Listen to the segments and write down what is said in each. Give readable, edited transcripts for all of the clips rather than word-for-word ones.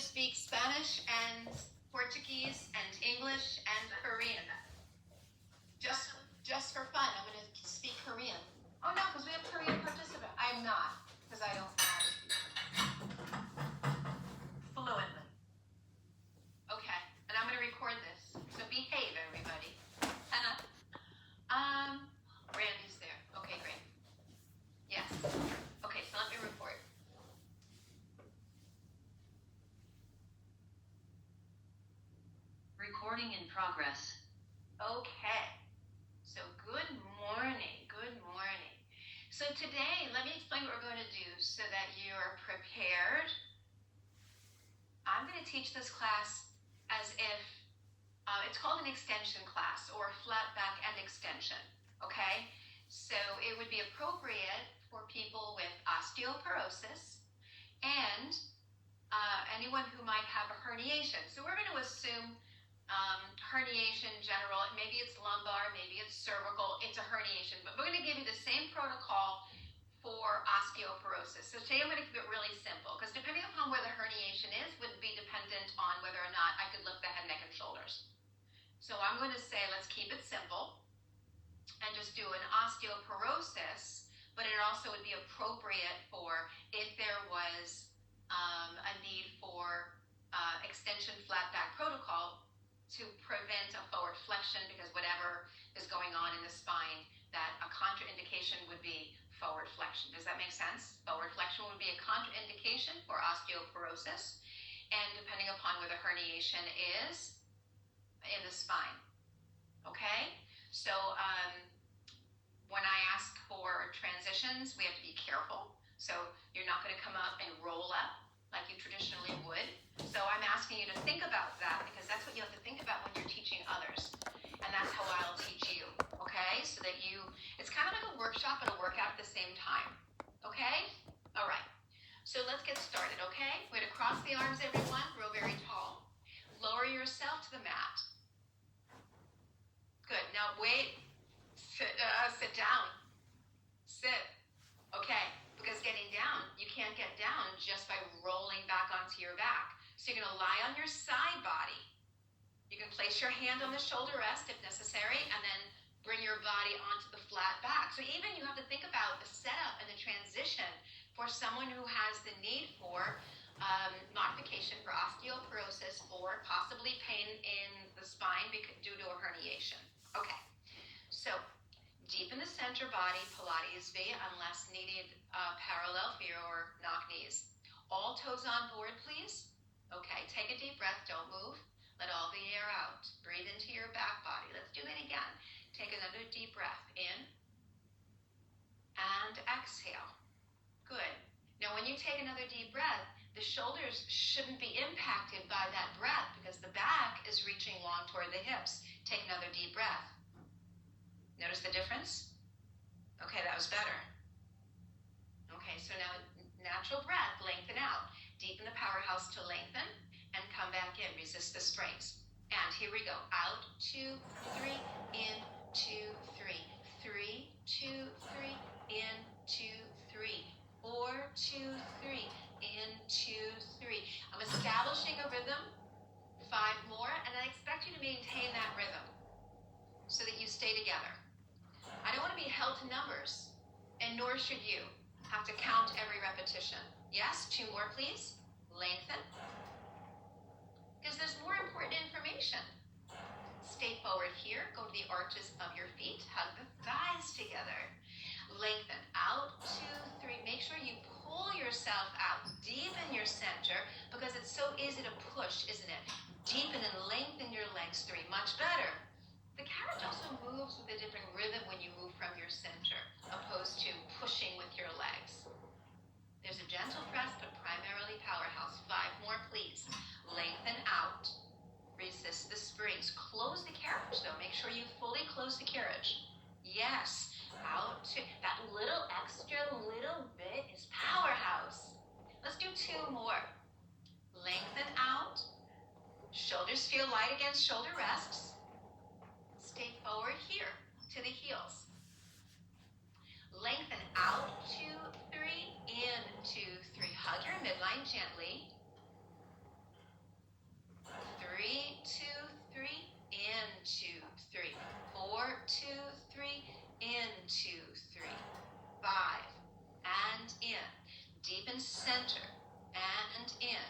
speak Spanish and Portuguese and English and Korean. Just for fun, I'm going to speak Korean. Oh no, because we have Korean participants. I'm not, because I don't have fluently. Okay, and I'm going to record this. So behave, everybody. Randy's there. Okay, great. Yes. Okay, so let me report. Recording in progress. Okay. So good morning. Good morning. So today, let me explain what we're going to do so that you are prepared. I'm going to teach this class as if it's called an extension class or flat back and extension. Okay? So it would be appropriate for people with osteoporosis and anyone who might have a herniation. So we're going to assume herniation in general, maybe it's lumbar, maybe it's cervical, it's a herniation, but we're going to give you the same protocol for osteoporosis. So today I'm going to keep it really simple, because depending upon where the herniation is would be dependent on whether or not I could lift the head, neck, and shoulders. So I'm going to say let's keep it simple and just do an osteoporosis, but it also would be appropriate for if there was a need for extension flat back protocol to prevent a forward flexion, because whatever is going on in the spine, that a contraindication would be forward flexion. Does that make sense? Forward flexion would be a contraindication for osteoporosis, and depending upon where the herniation is in the spine. Okay? So when I ask for transitions, we have to be careful. So you're not going to come up and roll up like you traditionally would. So I'm asking you to think about that, because that's what you have to think about when you're teaching others. And that's how I'll teach you, okay? So that it's kind of like a workshop and a workout at the same time, okay? All right, so let's get started, okay? We're gonna cross the arms, everyone, grow very tall. Lower yourself to the mat. Good, now wait, sit down, sit, okay? Because getting down, you can't get down just by rolling back onto your back. So you're going to lie on your side body. You can place your hand on the shoulder rest if necessary, and then bring your body onto the flat back. So even you have to think about the setup and the transition for someone who has the need for modification for osteoporosis or possibly pain in the spine due to a herniation. Okay, so deep in the center body, Pilates V, unless needed parallel for your knock knees. All toes on board, please. Okay, take a deep breath, don't move. Let all the air out. Breathe into your back body. Let's do that again. Take another deep breath in and exhale. Good. Now when you take another deep breath, the shoulders shouldn't be impacted by that breath because the back is reaching long toward the hips. Take another deep breath. Notice the difference? Okay, that was better. Okay, so now natural breath, lengthen out. Deepen the powerhouse to lengthen and come back in. Resist the springs. And here we go. Out, 2, 3, in, 2, 3. 3, 2, 3, in, 2, 3. 4, 2, 3, in, 2, 3. I'm establishing a rhythm. 5 more, and I expect you to maintain that rhythm so that you stay together. I don't want to be held to numbers, and nor should you have to count every repetition. Yes, 2 more, please. Lengthen. Because there's more important information. Stay forward here. Go to the arches of your feet. Hug the thighs together. Lengthen. Out, 2, 3. Make sure you pull yourself out. Deepen your center, because it's so easy to push, isn't it? Deepen and lengthen your legs. 3. Much better. The carriage also moves with a different rhythm when you move from your center, opposed to pushing with your legs. There's a gentle press, but primarily powerhouse. 5 more, please. Lengthen out. Resist the springs. Close the carriage, though. Make sure you fully close the carriage. Yes. Out. That little extra little bit is powerhouse. Let's do 2 more. Lengthen out. Shoulders feel light against shoulder rests. Stay forward here to the heels. Lengthen out, 2, 3, in, 2, 3. Hug your midline gently. deepen center and in.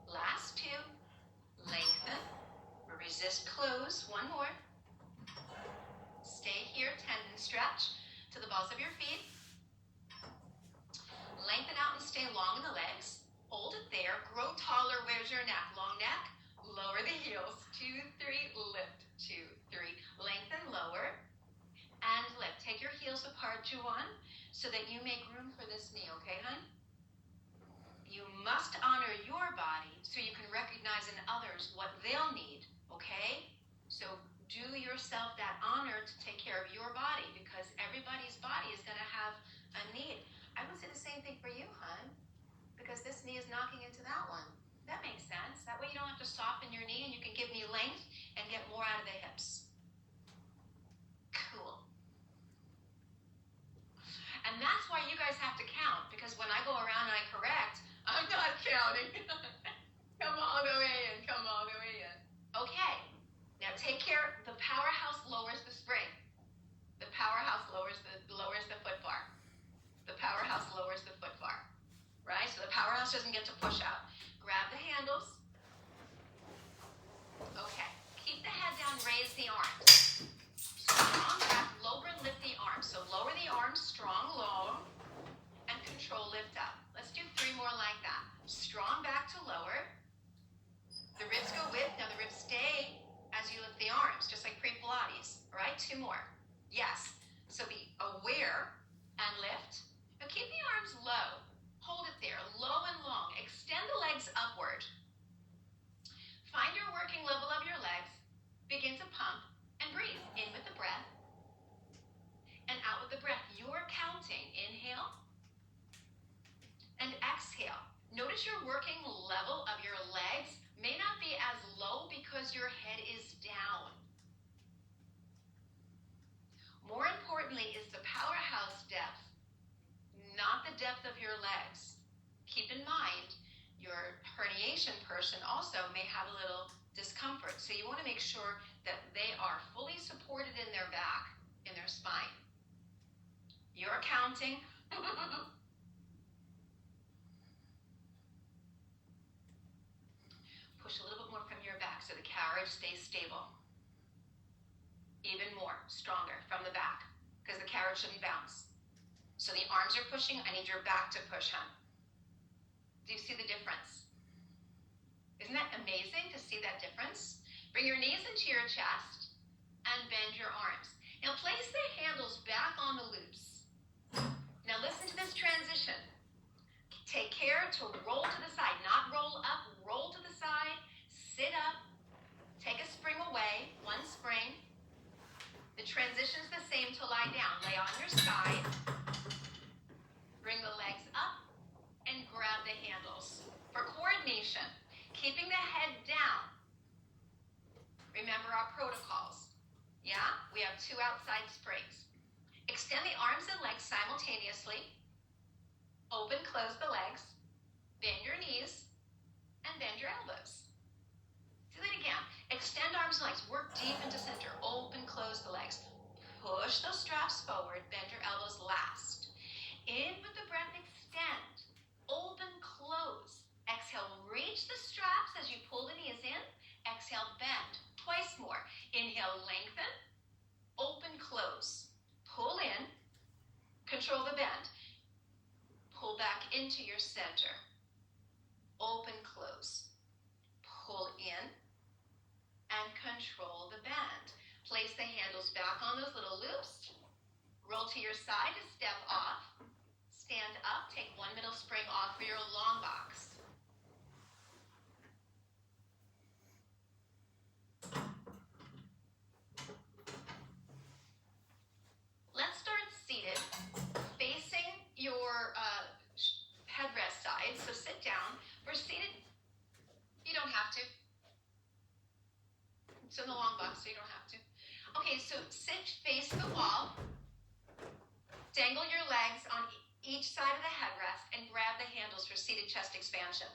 Last two. Lengthen. Resist, close. One more. Stay here, tendon stretch to the balls of your feet. Lengthen out and stay long in the legs. Hold it there. Grow taller. Where's your neck? Long neck. Lower the heels. 2, 3, lift. 2, 3. Lengthen, lower, and lift. Take your heels apart, Juwan, so that you make room for this knee, okay, hon? You must honor your body so you can recognize in others what they'll need, okay? So do yourself that honor to take care of your body, because everybody's body is going to have a need. I would say the same thing for you, hon, because this knee is knocking into that one. That makes sense. That way you don't have to soften your knee and you can give me length and get more out of the hips. Cool. And that's why you guys have to count, because when I go around and I correct, I'm not counting. Come all the way in, come all the way in. Okay, now take care. The powerhouse lowers the spring. The powerhouse lowers the foot bar. The powerhouse lowers the foot bar, right? So the powerhouse doesn't get to push out. Grab the handles. Okay, keep the head down, raise the arms. Strong back, lower and lift the arms. So lower the arms, strong, long, and control, lift up. Let's do 3 more like that. Strong back to lower. The ribs go with, now the ribs stay as you lift the arms, just like pre-Pilates, all right? 2 more. Yes, so be aware and lift. Now keep the arms low. Hold it there, low and long. Extend the legs upward. Find your working level of your legs. Begin to pump and breathe. In with the breath and out with the breath. You're counting. Inhale and exhale. Notice your working level of your legs may not be as low because your head is down. More importantly is the powerhouse depth, not the depth of your legs. Keep in mind, your herniation person also may have a little discomfort. So you want to make sure that they are fully supported in their back, in their spine. You're counting. Push a little bit more from your back so the carriage stays stable. Even more, stronger from the back, because the carriage shouldn't bounce. So the arms are pushing, I need your back to push, hon. Do you see the difference? Isn't that amazing to see that difference? Bring your knees into your chest and bend your arms. Now place the handles back on the loops. Now listen to this transition. Take care to roll to the side, not roll up, roll to the side, sit up, take a spring away, 1 spring. The transition is the same to lie down. Lay on your side, bring the legs up, and grab the handles. For coordination, keeping the head down. Remember our protocols. Yeah? We have 2 outside springs. Extend the arms and legs simultaneously. Open, close the legs. Bend your knees and bend your elbows. Do that again. Extend arms and legs. Work deep into center. Open, close the legs. Push those straps forward. Bend your elbows last. In with the breath, extend. Open, close. Exhale, reach the straps as you pull the knees in. Exhale, bend. Twice more. Inhale, lengthen. Open, close. Pull in. Control the bend. Pull back into your center. Open, close. Pull in and control the bend. Place the handles back on those little loops. Roll to your side to step off. Stand up, take 1 middle spring off for your long box. Let's start seated, facing your headrest side. So sit down. We're seated. You don't have to. It's in the long box, so you don't have to. Okay, so sit, face the wall. Dangle your legs on each side of the headrest and grab the handles for seated chest expansion.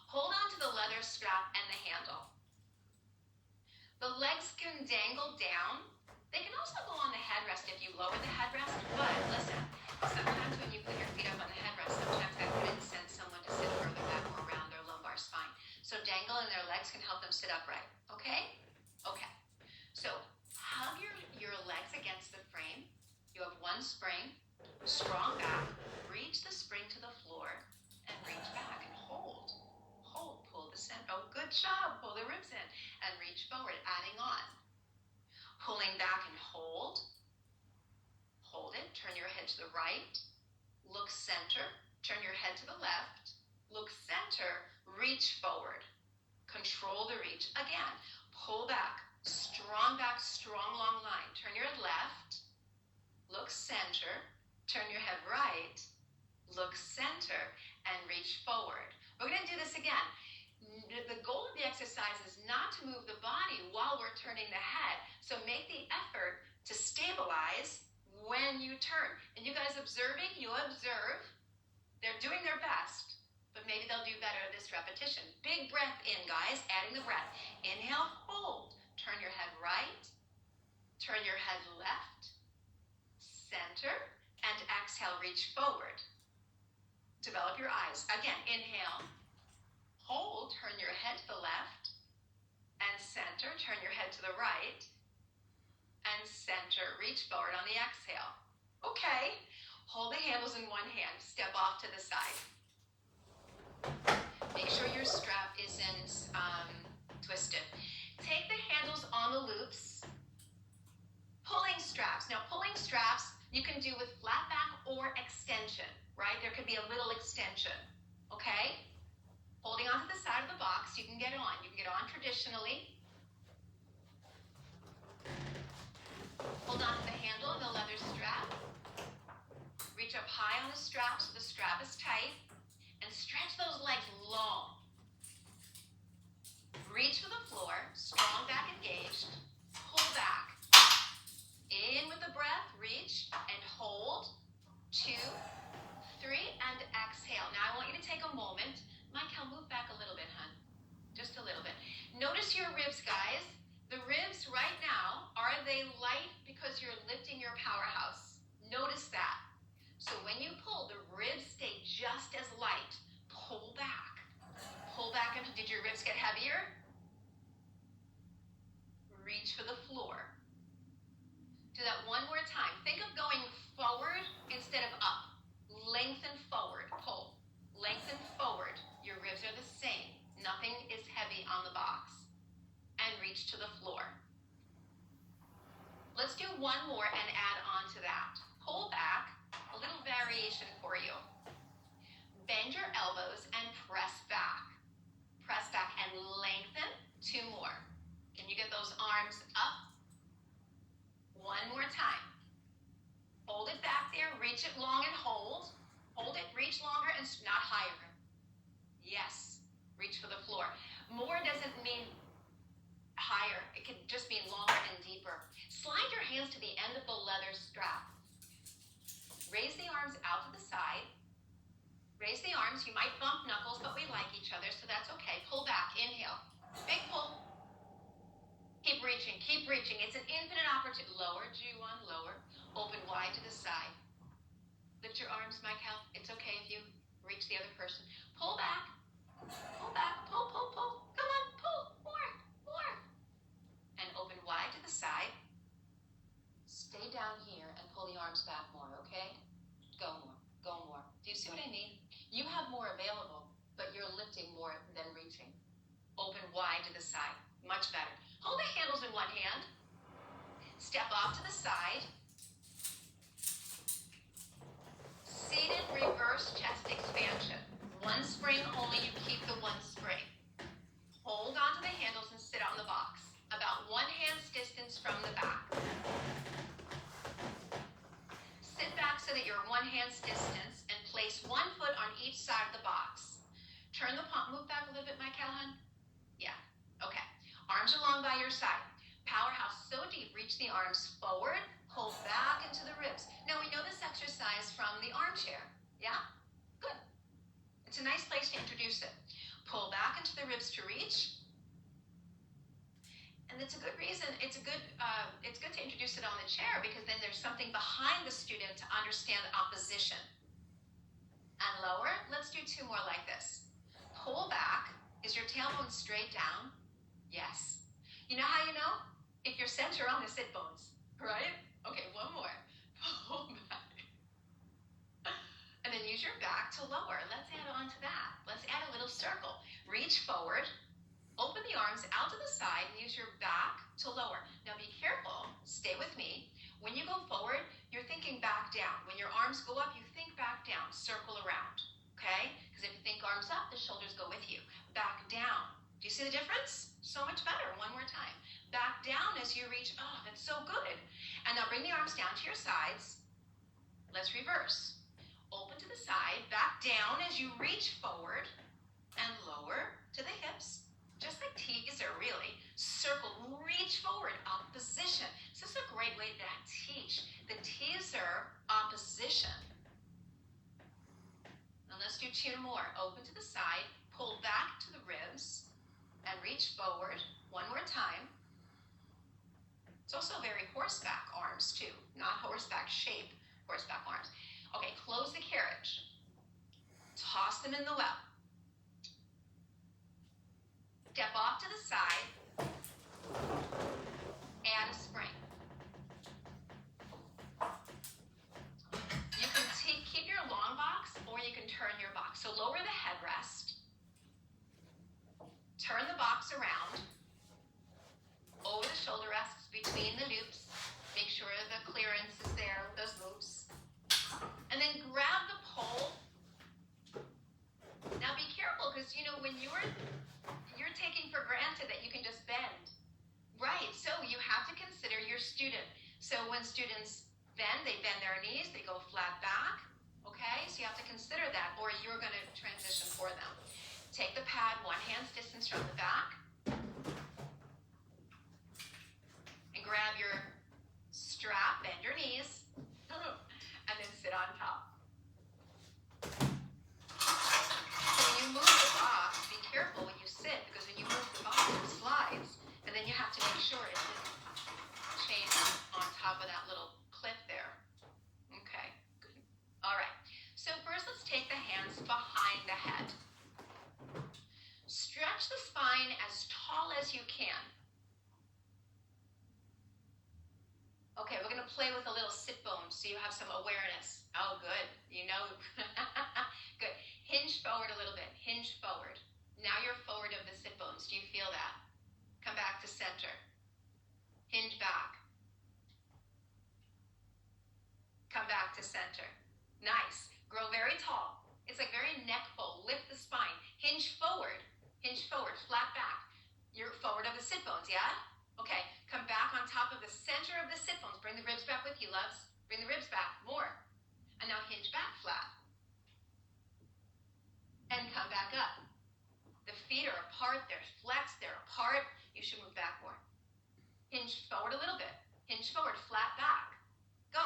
Hold on to the leather strap and the handle. The legs can dangle down. They can also go on the headrest if you lower You have one spring, strong back, reach the spring to the floor, and reach back and hold. Hold, pull the center. Oh, good job. Pull the ribs in and reach forward, adding on. Pulling back and hold. Hold it. Turn your head to the right. Look center. Turn your head to the left. Look center. Reach forward. Control the reach. Again, pull back. Strong back, strong long line. Turn your head left. Look center. Turn your head right. Look center and reach forward. We're going to do this again. The goal of the exercise is not to move the body while we're turning the head. So make the effort to stabilize when you turn. And you guys observing, you observe. They're doing their best, but maybe they'll do better at this repetition. Big breath in, guys, adding the breath. Inhale, hold. Turn your head right. Turn your head left. Center. And exhale, reach forward. Develop your eyes. Again, inhale. Hold, turn your head to the left, and center, turn your head to the right, and center, reach forward on the exhale. Okay, hold the handles in one hand, step off to the side. Make sure your strap isn't twisted. Take the handles on the loops, pulling straps. Now, pulling straps you can do with flat back or extension, right? There could be a little extension, okay? Holding onto the side of the box, you can get on. You can get on traditionally. Hold on to the handle of the leather strap. Reach up high on the strap so the strap is tight. And stretch those legs long. Reach for the floor, strong back engaged. Pull back. In with the breath, reach and hold. 2, 3, and exhale. Now I want you to take a moment. Michael, move back a little bit, hon. Just a little bit. Notice your ribs, guys. The ribs right now, are they light because you're lifting your powerhouse? Notice that. So when you pull, the ribs stay just as light. Pull back. Pull back. Did your ribs get heavier? Reach for the floor. Do that one more time. Think of going forward instead of up. Lengthen forward. Pull. Lengthen forward. Your ribs are the same. Nothing is heavy on the box. And reach to the floor. Let's do one more and add on to that. Pull back. A little variation for you. Bend your elbows and press back. Press back and lengthen. 2 more. Can you get those arms up? One more time. Hold it back there. Reach it long and hold. Hold it. Reach longer and not higher. Yes. Reach for the floor. More doesn't mean higher. It can just mean longer and deeper. Slide your hands to the end of the leather strap. Raise the arms out to the side. Raise the arms. You might bump knuckles, but we like each other, so that's okay. Pull back. Inhale. Big pull. Keep reaching. Keep reaching. It's an infinite opportunity. Lower, G1, lower. Open wide to the side. Lift your arms, Michael. It's okay if you reach the other person. Pull back. Pull back. Pull, pull, pull. Come on. Pull. More. More. And open wide to the side. Stay down here and pull the arms back more, okay? Go more. Go more. Do you see what I mean? You have more available, but you're lifting more than reaching. Open wide to the side. Much better. Hold the handles in one hand. Step off to the side. Seated reverse chest expansion. One spring only, you keep the one spring. Hold on to the handles and sit on the box. About 1 hand's distance from the back. Sit back so that you're 1 hand's distance and place 1 foot on each side of the box. Turn the palm, move back a little bit, my Calhoun. Yeah, okay. Arms are long by your side. Powerhouse so deep, reach the arms forward, hold back into the ribs. Now we know this exercise from the armchair, yeah? Good. It's a nice place to introduce it. Pull back into the ribs to reach. And it's a good reason, it's good to introduce it on the chair because then there's something behind the student to understand the opposition. And lower, let's do 2 more like this. Pull back. Is your tailbone straight down? Yes. You know how you know? If you're center on the sit bones, right? Okay, 1 more. use your back to lower. Let's add on to that. Let's add a little circle. Reach forward, open the arms out to the side, and use your back to lower. Now be careful, stay with me. When you go forward, you're thinking back down. When your arms go up, you think back down, circle around, okay? Because if you think arms up, the shoulders go with you. Back down. Do you see the difference? So much better. One more time. Back down as you reach. Oh, that's so good. And now bring the arms down to your sides. Let's reverse. Open to the side, back down as you reach forward and lower to the hips. Just like teaser, really. Circle, reach forward, opposition. This is a great way to teach the teaser opposition. And let's do 2 more. Open to the side, pull back to the ribs, and reach forward. One more time. It's also very horseback arms too, not horseback shape, horseback arms. Okay, close the carriage. Toss them in the well. Step off to the side. Add a spring. You can keep your long box or you can turn your box. So lower the headrest. Turn the box around. Over the shoulder rests between the loops. Make sure the clearance is there with those loops. And then grab the pole. Now be careful because, you know, when you're taking for granted that you can just bend. Right, so you have to consider your student. So when students bend, they bend their knees, they go flat back. Okay, so you have to consider that or you're going to transition for them. Take the pad 1 hand's distance from the back. And grab your strap, bend your knees, and then sit on top. So when you move the box, be careful when you sit, because when you move the box, it slides, and then you have to make sure it doesn't chain on top of that little clip there. Okay, good. All right, so first let's take the hands behind the head. Stretch the spine as tall as you can. Okay, we're going to play with a little sit bone so you have some awareness. Oh, good. You know. Good. Hinge forward a little bit. Hinge forward. Now you're forward of the sit bones. Do you feel that? Come back to center. Hinge back. Come back to center. Nice. Grow very tall. It's like very neck fold. Lift the spine. Hinge forward. Hinge forward. Flat back. You're forward of the sit bones, yeah? Okay, come back on top of the center of the sit bones. Bring the ribs back with you, loves. Bring the ribs back, more. And now hinge back flat. And come back up. The feet are apart, they're flexed, they're apart. You should move back more. Hinge forward a little bit. Hinge forward, flat back. Go.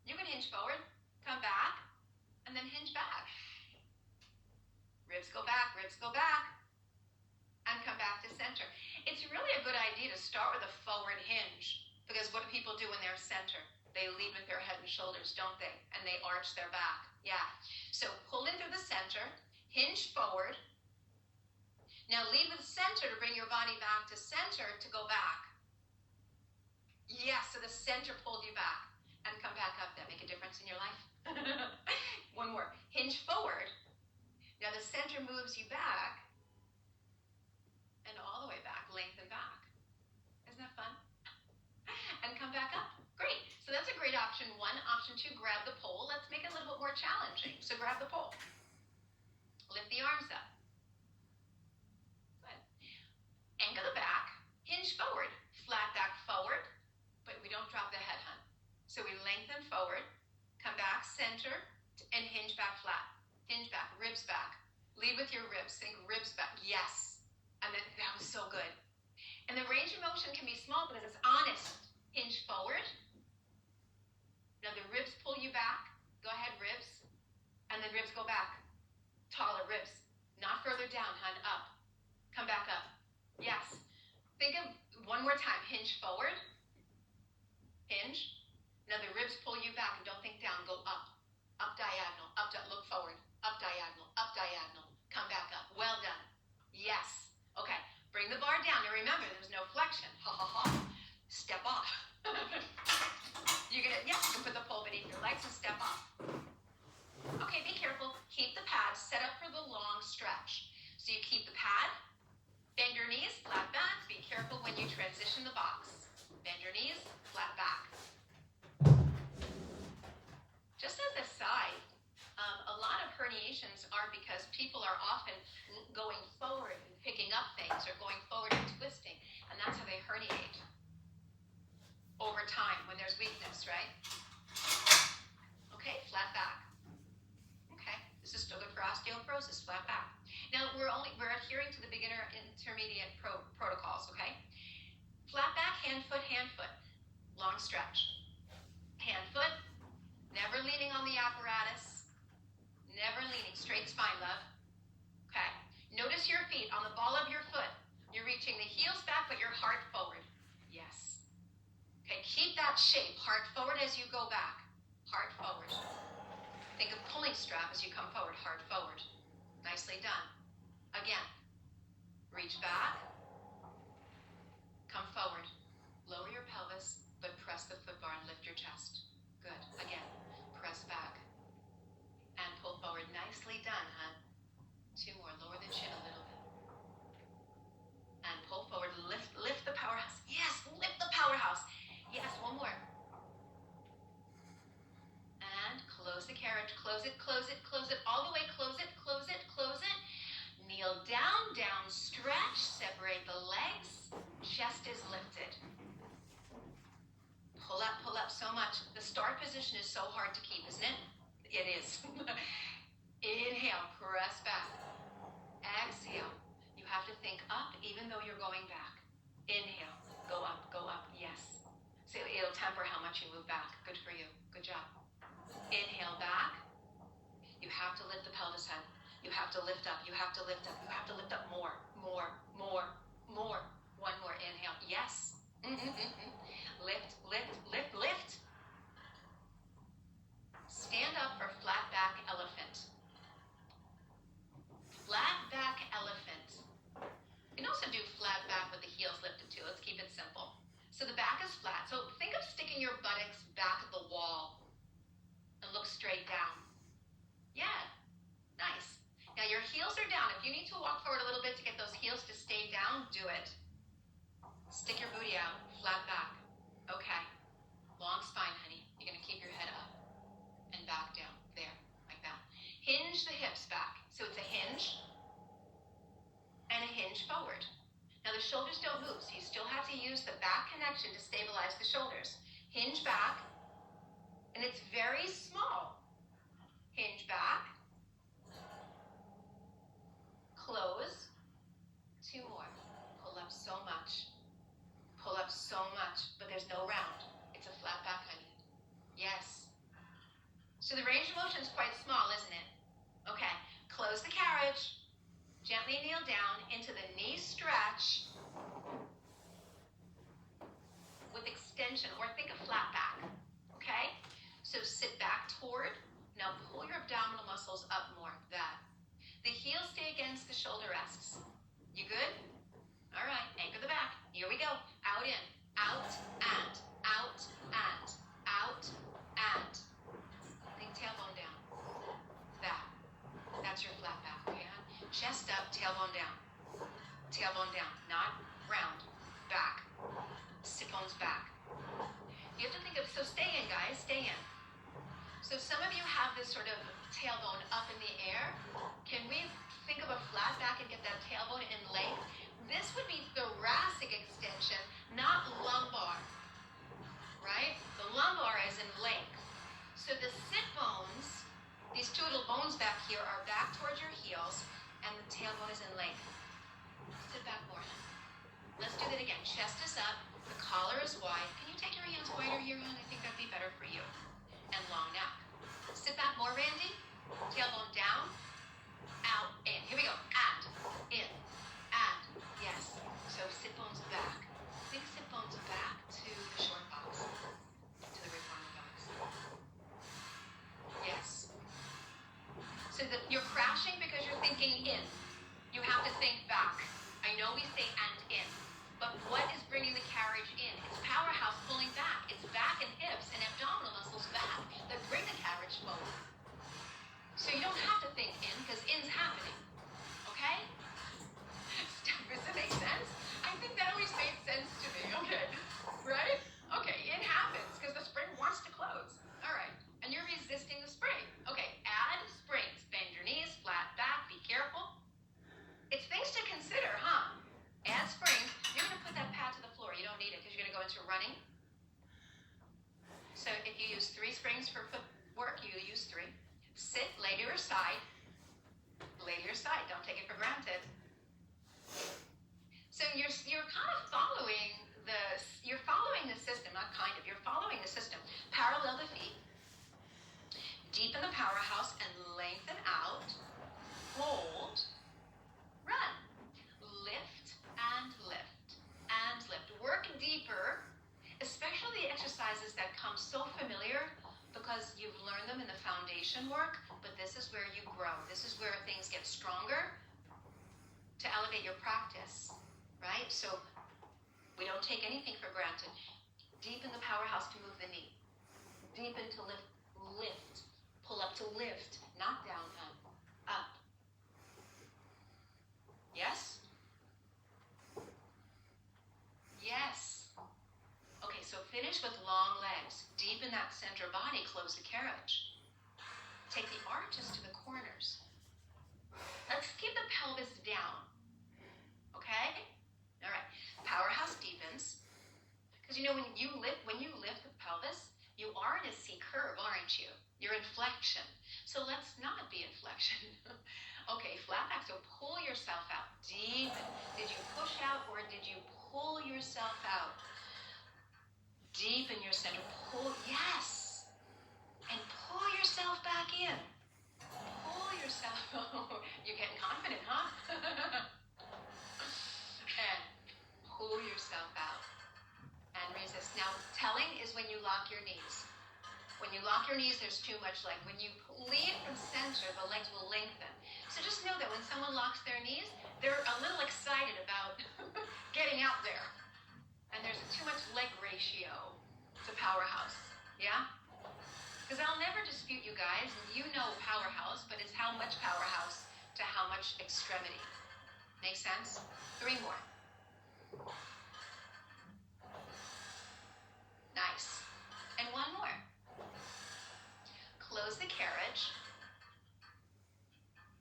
You can hinge forward, come back, and then hinge back. Ribs go back, and come back to center. It's really a good idea to start with a forward hinge, because what do people do when they're center? They lead with their head and shoulders, don't they? And they arch their back. Yeah. So pull in through the center, hinge forward. Now lead with center to bring your body back to center to go back. Yes, so the center pulled you back. And come back up. That make a difference in your life? One more. Hinge forward. Now the center moves you back. And all the way back, lengthen back. Isn't that fun? And come back up. Great. So that's a great option 1. Option 2, grab the pole. Let's make it a little bit more challenging. So grab the pole. Lift the arms up. Good. Angle the back. Hinge forward. Flat back forward. But we don't drop the head, hun. So we lengthen forward. Come back center. And hinge back flat. Hinge back. Ribs back. Lead with your ribs. Sink ribs back. Yes. And then that was so good. And the range of motion can be small because it's honest. Hinge forward. Now the ribs pull you back. Go ahead, ribs. And then ribs go back. Taller ribs. Not further down, hun. Up. Come back up. Yes. Think of one more time. Hinge forward. Hinge. Now the ribs pull you back and don't think down. Go up. Up diagonal. Up. Look forward. Up diagonal. Up diagonal. Come back up. Well done. Yes. Okay, bring the bar down. Now remember, there's no flexion. Ha ha ha. Step off. Yes, you can put the pole beneath your legs and step off. Okay, be careful. you transition the box. Bend your knees, flat back. Just as a side, a lot of herniations are because people are often going forward and picking up things or going forward and twisting, and that's how they herniate over time when there's weakness, right? Okay, flat back. Okay, this is still good for osteoporosis, flat back. Now we're adhering to the beginner intermediate protocols, okay? Flat back, hand foot, long stretch. Hand foot, never leaning on the apparatus, never leaning, straight spine, love. Okay, notice your feet on the ball of your foot. You're reaching the heels back, but your heart forward. Yes. Okay, keep that shape, heart forward as you go back, heart forward. Think of pulling strap as you come forward, heart forward. Nicely done. Again, reach back, come forward, lower your pelvis, but press the foot bar and lift your chest. Good. Again, press back and pull forward. Nicely done, hon. 2 more. Lower the chin a little bit. And pull forward. Lift the powerhouse. Yes, lift the powerhouse. Yes, 1 more. And close the carriage. Close it, close it, close it. All the way, close it, close it, close it. Kneel down, down, stretch. Separate the legs. Chest is lifted. Pull up so much. The start position is so hard to keep, isn't it? It is. Inhale, press back. Exhale. You have to think up even though you're going back. Inhale, go up, yes. So it'll temper how much you move back. Good for you. Good job. Inhale back. You have to lift the pelvis head. You have to lift up. You have to lift up. You have to lift up more. 1 more. Inhale. Yes. Lift. Stand up for flat back elephant. Flat back elephant. You can also do flat back with the heels lifted too. Let's keep it simple. So the back is flat. So think of sticking your buttocks back at the wall and look straight down. Yeah, nice. Now your heels are down. If you need to walk forward a little bit to get those heels to stay down, do it. Stick your booty out, flat back. Okay. Long spine, honey. You're going to keep your head up and back down. There, like that. Hinge the hips back. So it's a hinge and a hinge forward. Now the shoulders don't move, so you still have to use the back connection to stabilize the shoulders. Hinge back, and it's very small. Hinge back. Close. 2 more. Pull up so much. Pull up so much, but there's no round. It's a flat back, honey. Yes. So the range of motion is quite small, isn't it? Okay. Close the carriage. Gently kneel down into the knee stretch with extension, or think of flat back. Okay? So sit back toward. Now pull your abdominal muscles up more. That. The heels stay against the shoulder rests. You good? All right. Anchor the back. Here we go. Out, in. Out, and. Out, and. Out, and. Think tailbone down. That. That's your flat back. Okay? Chest up, tailbone down. Tailbone down. Not round. Back. Sit bones back. You have to think of, so stay in, guys. Stay in. So some of you have this sort of tailbone up in the air. Can we think of a flat back and get that tailbone in length? This would be thoracic extension, not lumbar, right? The lumbar is in length. So the sit bones, these 2 little bones back here are back towards your heels, and the tailbone is in length. Sit back more. Let's do that again. Chest is up, the collar is wide. Can you take your hands wider here, hon? I think that'd be better for you. And long neck. Sit back more, Randy. Tailbone down, out, in. Here we go. And, in, and, yes. So sit bones back. Think sit bones back to the short box, to the reformer box. Yes. So that you're crashing because you're thinking in. You have to think back. I know we say and in, but what is bringing the carriage in? It's powerhouse pulling back. It's back and hips and abdominal muscles back that bring the carriage forward. So you don't have to think in, because in's happening. Okay? Does it make sense? I think that always made sense use 3. Sit, lay to your side. Lay to your side. Don't take it for granted. So you're kind of following the system, not kind of. You're following the system. Parallel the feet. Deepen the powerhouse and lengthen out. Hold. Run. Lift and lift and lift. Work deeper, especially the exercises that come so familiar because you've learned them in the foundation work, but this is where you grow. This is where things get stronger to elevate your practice, right? So we don't take anything for granted. Deepen the powerhouse to move the knee. Deepen to lift. Lift. Pull up to lift. Not down, up. Yes? Yes. Okay, so finish with long legs. Deepen that center body. Close the carriage. Take the arches to the corners. Let's keep the pelvis down. Okay? All right. Powerhouse deepens. Because when you lift the pelvis, you are in a C curve, aren't you? You're in flexion. So let's not be in flexion. Okay, flat back. So pull yourself out. Deepen. Did you push out or did you pull yourself out? Deepen your center. Pull. Yes. And pull yourself back in. Pull yourself. You're getting confident, huh? And pull yourself out. And resist. Now, telling is when you lock your knees. When you lock your knees, there's too much leg. When you lead from center, the legs will lengthen. So just know that when someone locks their knees, they're a little excited about getting out there. And there's too much leg ratio to powerhouse. Yeah? Because I'll never dispute you guys. You know powerhouse, but it's how much powerhouse to how much extremity. Make sense? 3 more. Nice. And 1 more. Close the carriage.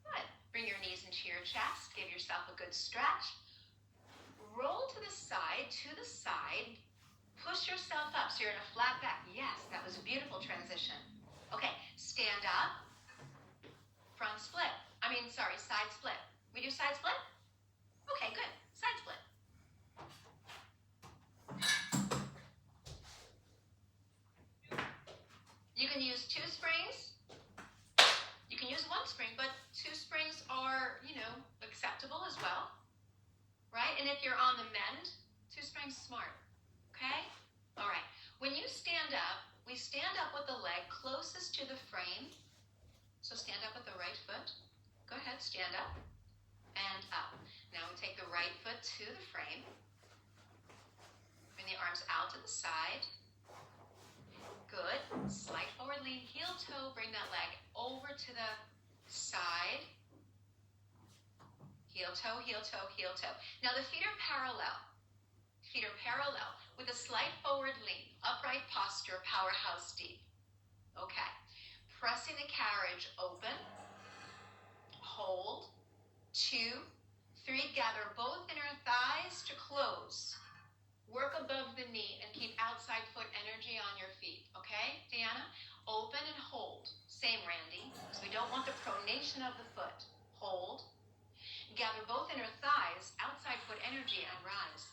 Good. Bring your knees into your chest. Give yourself a good stretch. Roll to the side, Push yourself up so you're in a flat back. Yes, that was a beautiful transition. Okay, stand up. Side split. We do side split? Okay, good. Side split. You can use 2 springs. You can use 1 spring, but 2 springs are, acceptable as well. Right? And if you're on the mend, 2 springs smart. Okay? All right. When you stand up, we stand up with the leg closest to the frame. So stand up with the right foot. Go ahead, stand up and up. Now we take the right foot to the frame. Bring the arms out to the side. Good. Slight forward lean, heel toe. Bring that leg over to the side. Heel toe, heel toe, heel toe. Now the feet are parallel. Feet are parallel with a slight forward lean. Upright posture, powerhouse deep. Okay. Pressing the carriage open. Hold. 2, 3. Gather both inner thighs to close. Work above the knee and keep outside foot energy on your feet. Okay, Deanna? Open and hold. Same, Randy. So we don't want the pronation of the foot. Hold. Gather both inner thighs, outside foot energy, and rise.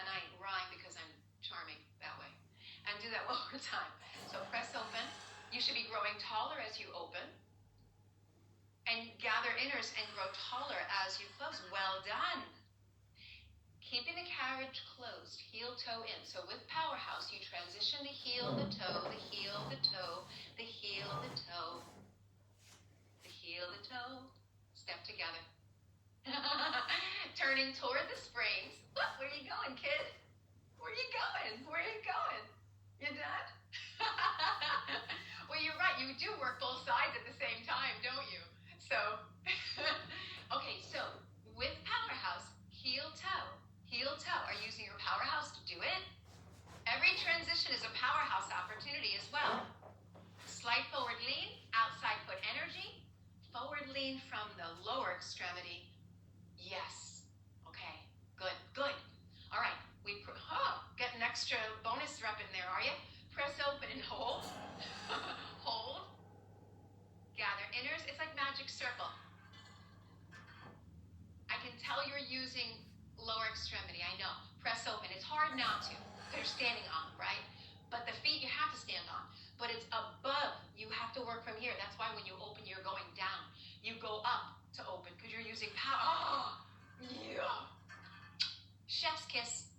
And I rhyme because I'm charming that way. And do that one more time. So press open. You should be growing taller as you open. And gather inners and grow taller as you close. Well done. Keeping the carriage closed, heel toe in. So with powerhouse, you transition the heel, the toe, the heel, the toe, the heel, the toe, the heel, the toe. Step together. Turning toward the springs. Look, where are you going, kid? Where are you going? Where are you going? You done? Well, you're right. You do work both sides at the same time, don't you? So, okay, so with powerhouse, heel toe are using your powerhouse to do it. Every transition is a powerhouse opportunity as well. Slight forward lean, outside foot energy, forward lean from the lower extremity. Yes. Okay, good, good. All right, get an extra bonus rep in there, are you? Press open and hold. Hold. circle. I can tell you're using lower extremity, I know. Press open. It's hard not to, because you're standing on them, right? But the feet you have to stand on. But it's above. You have to work from here. That's why when you open, you're going down. You go up to open, because you're using power. Oh, yeah. Chef's kiss.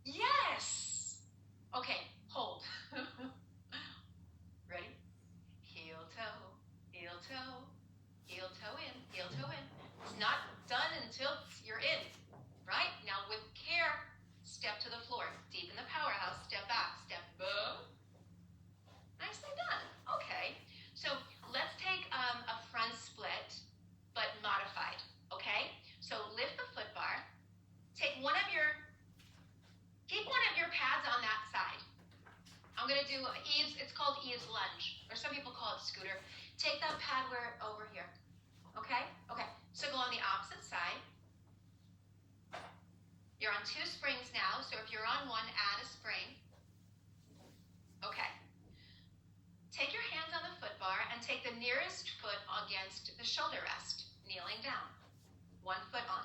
Yes. Okay, hold. Ready? Heel toe, heel toe, heel toe in, heel toe in. It's not done until you're in, right? Now with care, step to the floor. Deep in the powerhouse, step back, step boom. Nicely done. Okay, so let's take a front split, but modified, okay? So lift the foot bar, keep one of your pads on that side. I'm gonna do Eve's, it's called Eve's lunge, or some people call it scooter. Take that pad over here, okay? Okay, so go on the opposite side. You're on 2 springs now, so if you're on one, add a spring. Okay. Take your hands on the foot bar and take the nearest foot against the shoulder rest, kneeling down. 1 foot on.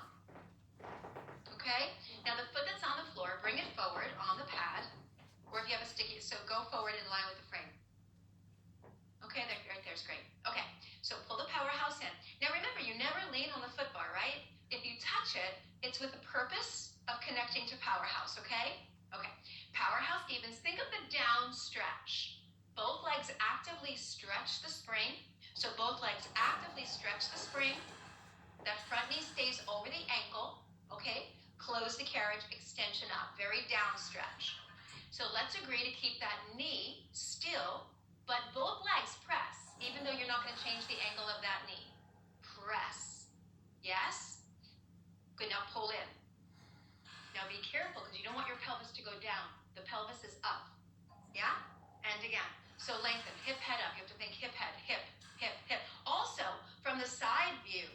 Okay? Now the foot that's on the floor, bring it forward on the pad, or if you have a sticky, so go forward in line with the frame. Okay, there, right there's great. Okay, so pull the powerhouse in. Now remember, you never lean on the foot bar, right? If you touch it, it's with the purpose of connecting to powerhouse, okay? Okay, powerhouse evens. Think of the down stretch. Both legs actively stretch the spring. So both legs actively stretch the spring. That front knee stays over the ankle, okay? Close the carriage, extension up, very down stretch. So let's agree to keep that knee still, but both legs press, even though you're not going to change the angle of that knee. Press. Yes? Good, now pull in. Now be careful, because you don't want your pelvis to go down. The pelvis is up. Yeah? And again. So lengthen, hip, head up. You have to think hip, head, hip, hip, hip. Also, from the side view,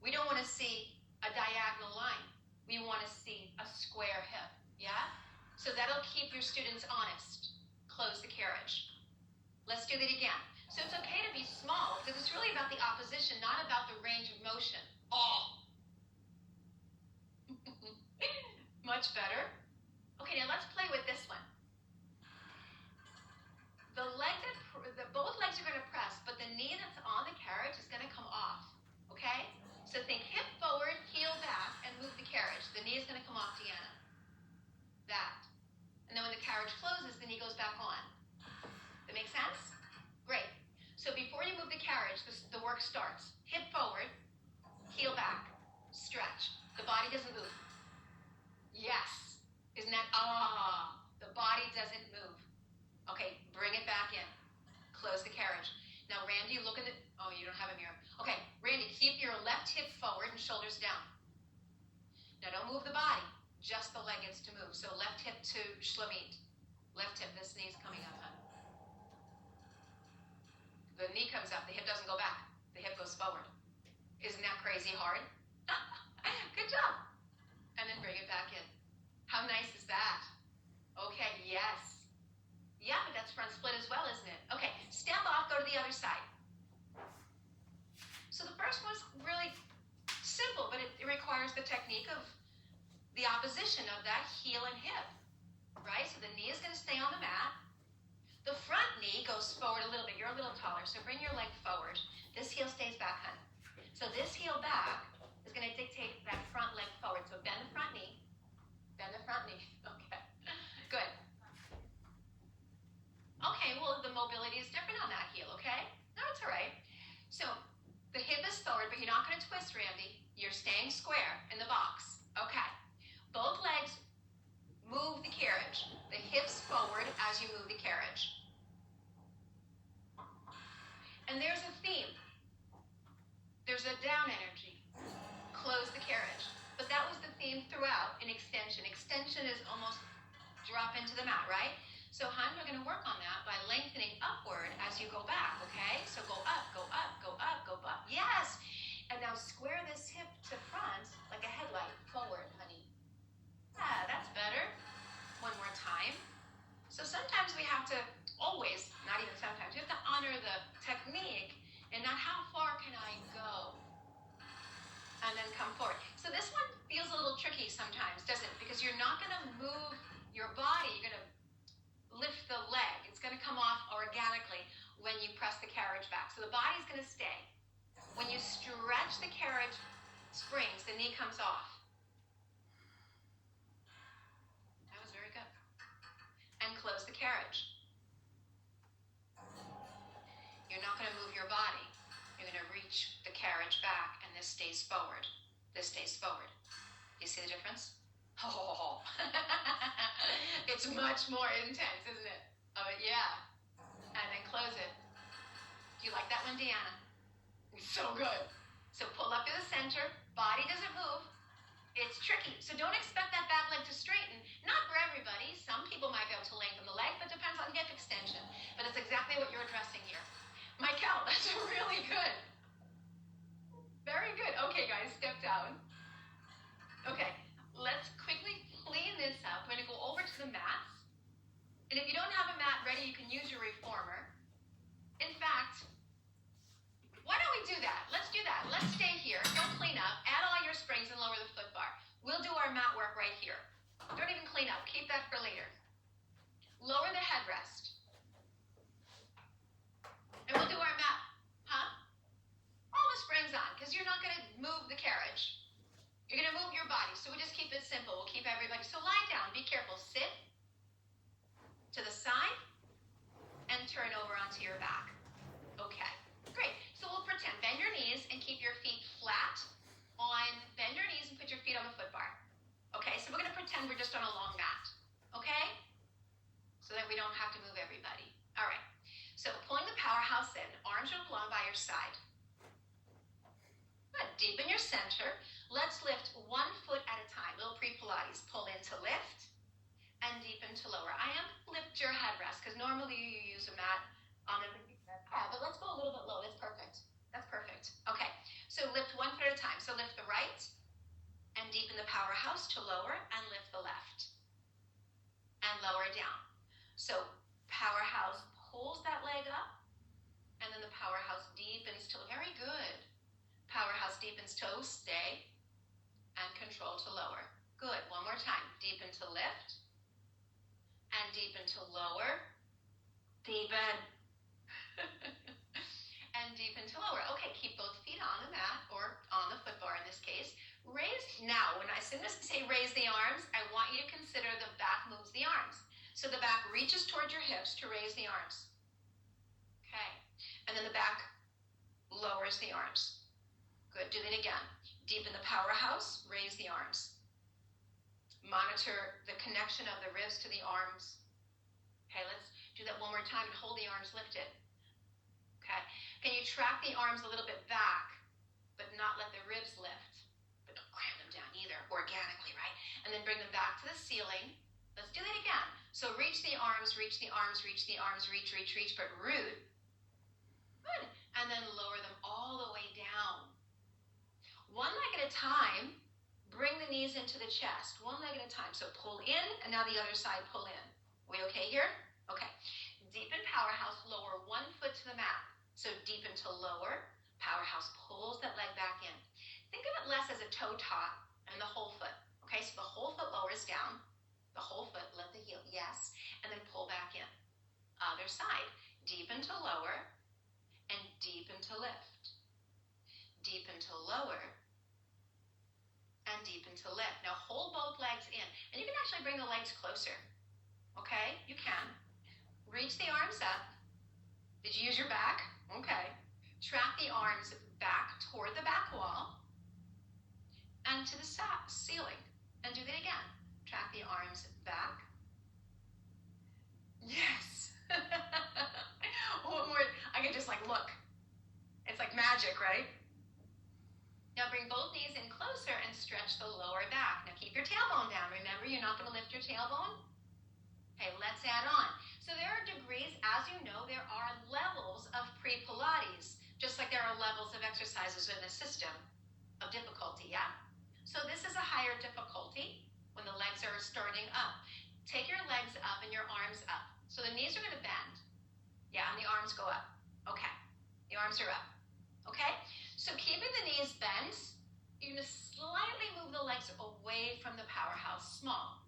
we don't want to see a diagonal line. We want to see a square hip. Yeah? So that'll keep your students honest. Close the carriage. Let's do that again. So it's okay to be small, because it's really about the opposition, not about the range of motion. Oh! Much better. Okay, now let's play with this one. Both legs are going to press, but the knee that's on the carriage is going to come off. Okay? So think hip forward, heel back, and move the carriage. The knee is going to come off, Deanna. That. And then when the carriage closes, the knee goes back on. That make sense? Great. So before you move the carriage, the work starts. Hip forward, heel back, stretch. The body doesn't move. Yes. Isn't that, the body doesn't move. Okay, bring it back in. Close the carriage. Now, Randy, look at the, oh, you don't have a mirror. Okay, Randy, keep your left hip forward and shoulders down. Now, don't move the body. Just the leg gets to move. So left hip to Shlamit. Left hip, this knee's coming up, huh? The knee comes up, the hip doesn't go back. The hip goes forward. Isn't that crazy hard? Good job. And then bring it back in. How nice is that? Okay, yes. Yeah, but that's front split as well, isn't it? Okay, step off, go to the other side. So the first one's really simple, but it requires the technique of the opposition of that heel and hip, right? So the knee is going to stay on the mat. The front knee goes forward a little bit. You're a little taller, so bring your leg forward. This heel stays back, hun. So this heel back is going to dictate that front leg forward. So bend the front knee. Bend the front knee. Okay. Good. Okay, well, the mobility is different on that heel, okay? No, it's all right. So the hip is forward, but you're not going to twist, Randy. You're staying square in the box. Okay. Both legs move the carriage. The hips forward as you move the carriage. And there's a theme. There's a down energy. Close the carriage. But that was the theme throughout in extension. Extension is almost drop into the mat, right? So, hun, we're going to work on that by lengthening upward as you go back, okay? So go up, go up, go up, go up. Yes! And now square this hip to front like a headlight. Forward, honey. Ah, that's better. One more time. So sometimes we have to always, not even sometimes, we have to honor the technique and not how far can can I go? And then come forward. So this one feels a little tricky sometimes, doesn't it? Because you're not going to move your body. You're going to lift the leg. It's going to come off organically when you press the carriage back. So the body's going to stay. When you stretch the carriage springs, the knee comes off. That was very good. And close the carriage. You're not going to move your body. You're going to reach the carriage back, and this stays forward. This stays forward. You see the difference? Oh, it's much more intense, isn't it? Oh, yeah. And then close it. Do you like that one, Deanna? It's so good. So pull up to the center. Body doesn't move. It's tricky. So don't expect that back leg to straighten. Not for everybody. Some people might be able to lengthen the leg, but depends on hip extension. But it's exactly what you're addressing here. Michael, that's really good. Very good. Okay, guys, step down. Okay, let's quickly clean this up. We're going to go over to the mats. And if you don't have a mat ready, you can use your reformer. In fact, why don't we do that? Let's do that. Let's stay here. Don't clean up. Add all your springs and lower the foot bar. We'll do our mat work right here. Don't even clean up. Keep that for later. Lower the headrest. And we'll do our mat. All the springs on, because you're not going to move the carriage. You're going to move your body. So we just keep it simple. We'll keep everybody. So lie down. Be careful. Sit to the side and turn over onto your back. Okay. Great. So we'll pretend. Bend your knees and keep your feet flat on. Bend your knees and put your feet on the foot bar. Okay. So we're going to pretend we're just on a long mat. Okay? So that we don't have to move everybody. All right. So pulling the powerhouse in, arms are long by your side. Good. Deepen your center. Let's lift 1 foot at a time. Little pre-Pilates. Pull in to lift and deepen to lower. I am lift your headrest because normally you use a mat on a but let's go a little bit low. That's perfect. That's perfect. Okay. So lift 1 foot at a time. So lift the right and deepen the powerhouse to lower and lift the left and lower down. So powerhouse pulls that leg up, and then the powerhouse deepens to, very good. Powerhouse deepens to stay, and control to lower. Good, one more time. Deepen to lift, and deepen to lower. Deepen. And deepen to lower. Okay, keep both feet on the mat, or on the foot bar in this case. Raise, now, when I say raise the arms, I want you to consider the back moves the arms. So the back reaches towards your hips to raise the arms. Okay. And then the back lowers the arms. Good. Do that again. Deepen the powerhouse. Raise the arms. Monitor the connection of the ribs to the arms. Okay, let's do that one more time and hold the arms lifted. Okay. Can you track the arms a little bit back, but not let the ribs lift? But don't cram them down either, organically, right? And then bring them back to the ceiling. Let's do that again. So reach the arms, reach the arms, reach the arms, reach, but rude. Good. And then lower them all the way down. 1 leg at a time, bring the knees into the chest. 1 leg at a time. So pull in, and now the other side pull in. We okay here? Okay. Deepen powerhouse, lower 1 foot to the mat. So deepen to lower. Powerhouse pulls that leg back in. Think of it less as a toe top and the whole foot. Okay, so the whole foot lowers down. The whole foot, let the heel, yes, and then pull back in. Other side, deepen to lower, and deepen to lift. Deepen to lower, and deepen to lift. Now hold both legs in, and you can actually bring the legs closer. Okay, you can. Reach the arms up. Did you use your back? Okay. Track the arms back toward the back wall, and to the ceiling, and do that again. Track the arms back. Yes. One more. I can just look. It's like magic, right? Now bring both knees in closer and stretch the lower back. Now keep your tailbone down. Remember, you're not going to lift your tailbone. Okay, let's add on. So there are degrees. As you know, there are levels of pre-Pilates, just like there are levels of exercises in the system of difficulty, yeah? So this is a higher difficulty. When the legs are starting up. Take your legs up and your arms up. So the knees are going to bend. Yeah, and the arms go up. Okay. The arms are up. Okay? So keeping the knees bent, you're going to slightly move the legs away from the powerhouse, small.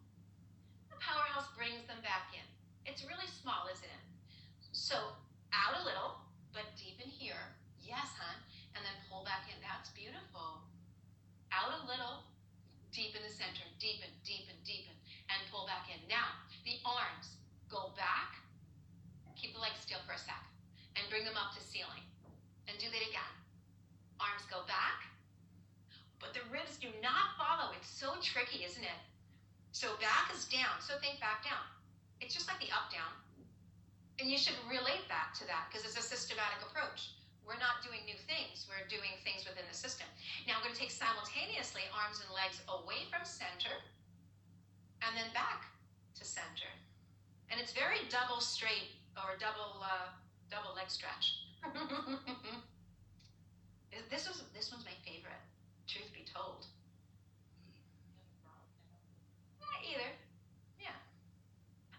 The powerhouse brings them back in. It's really small, isn't it? So out a little, but deep in here. Yes, hon. And then pull back in. That's beautiful. Out a little, deep in the center. Deepen, deepen, deepen. And pull back in. Now, the arms go back. Keep the legs still for a sec. And bring them up to ceiling. And do that again. Arms go back. But the ribs do not follow. It's so tricky, isn't it? So back is down. So think back down. It's just like the up down. And you should relate that to that because it's a systematic approach. We're not doing new things. We're doing things within the system. Now I'm going to take simultaneously arms and legs away from center and then back to center. And it's very double straight or double leg stretch. This one's my favorite, truth be told. Either. Yeah.